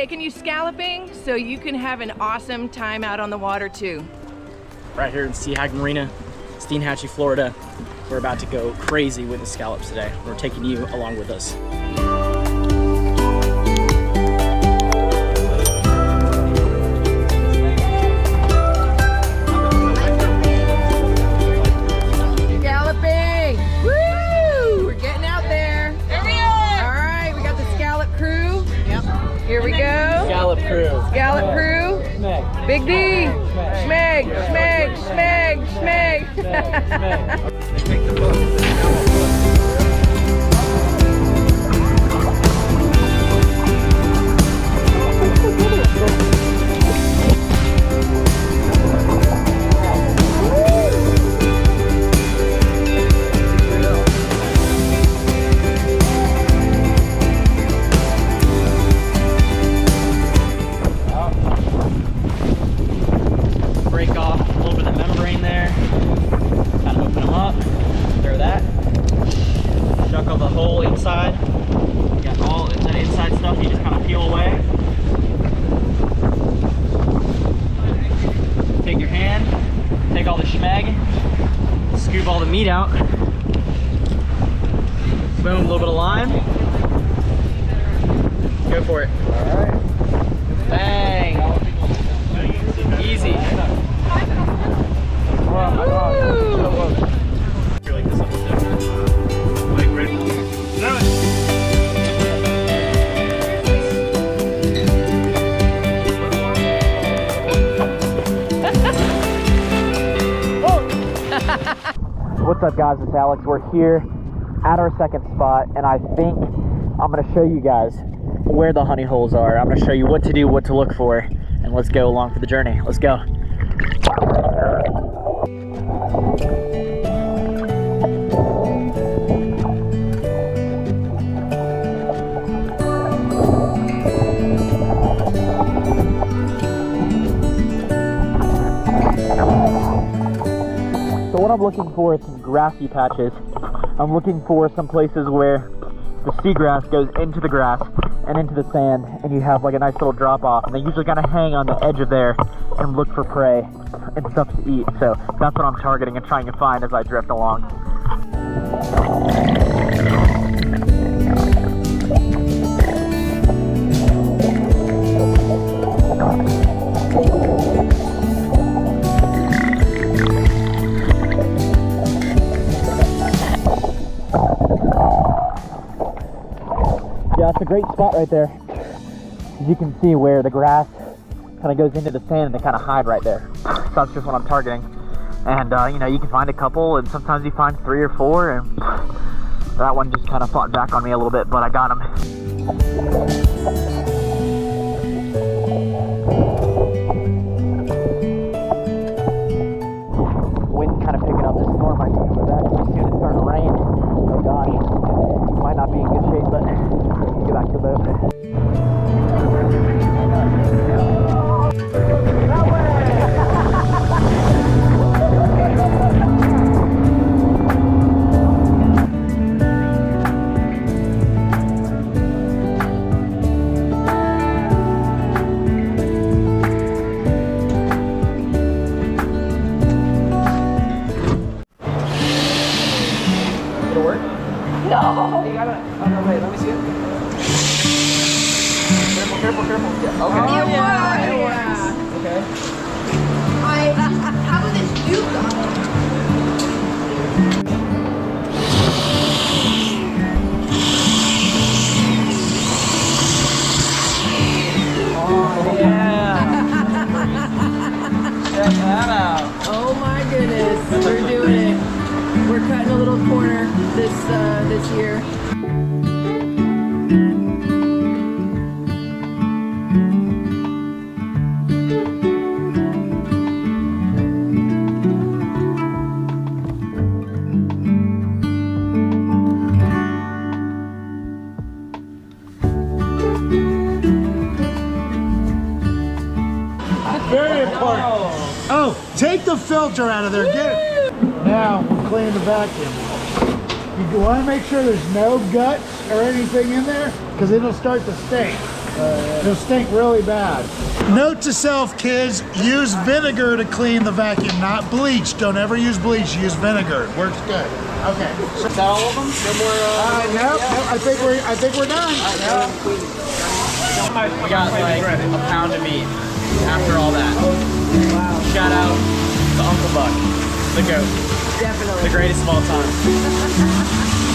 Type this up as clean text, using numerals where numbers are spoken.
taking you scalloping so you can have an awesome time out on the water too. Right here in Sea Hag Marina, Steinhatchee, Florida. We're about to go crazy with the scallops today. We're taking you along with us. Scalloping! Woo! We're getting out there. There we are! All right, we got the Scallop Crew. Yep. Here we go. Scallop Crew. Scallop Crew. Schmeg. Big D. Schmeg, schmeg, schmeg, schmeg. Break off a little bit of the membrane there. Kind of open them up. Throw that. Shuck the whole inside. You got all the inside stuff. You just kind of peel away. Take your hand. Take all the schmeg. Scoop all the meat out. Boom. A little bit of lime. Go for it. All right. Bang. Easy. Oh my God. You're like this like ready? No. What's up guys, it's Alex. We're here at our second spot and I think I'm gonna show you guys where the honey holes are. I'm gonna show you what to do, what to look for, and let's go along for the journey. Let's go. So what I'm looking for is some grassy patches. I'm looking for some places where the seagrass goes into the grass and into the sand, and you have like a nice little drop off, and they usually kind of hang on the edge of there and look for prey and stuff to eat. So that's what I'm targeting and trying to find as I drift along. Yeah, it's a great spot right there. As you can see where the grass kind of goes into the sand and they kind of hide right there. So that's just what I'm targeting. And you know, you can find a couple and sometimes you find 3 or 4, and that one just kind of fought back on me a little bit, but I got him. Wind kind of picking up this storm, I think, but that as soon as it's starting to rain. Oh gosh, might not be in good shape, but get back to the boat. It'll work? No! You gotta, oh no, wait, let me see it. Careful, careful. Yeah, okay. Oh, yeah. Okay. How about this dude got it? Oh, yeah. Check that out. Oh my goodness, we're doing it. We're cutting a little corner this year. Very important. Oh, take the filter out of there. Get it. Now we're cleaning the vacuum. You want to make sure there's no guts or anything in there, because it'll start to stink. It'll stink really bad. Note to self, kids, use vinegar to clean the vacuum, not bleach. Don't ever use bleach, use vinegar. It works good. Okay. Is that all of them? No more, No, I think we're done. We got like a pound of meat after all that. Wow. Shout out to Uncle Buck, the goat. Definitely. The greatest of all time.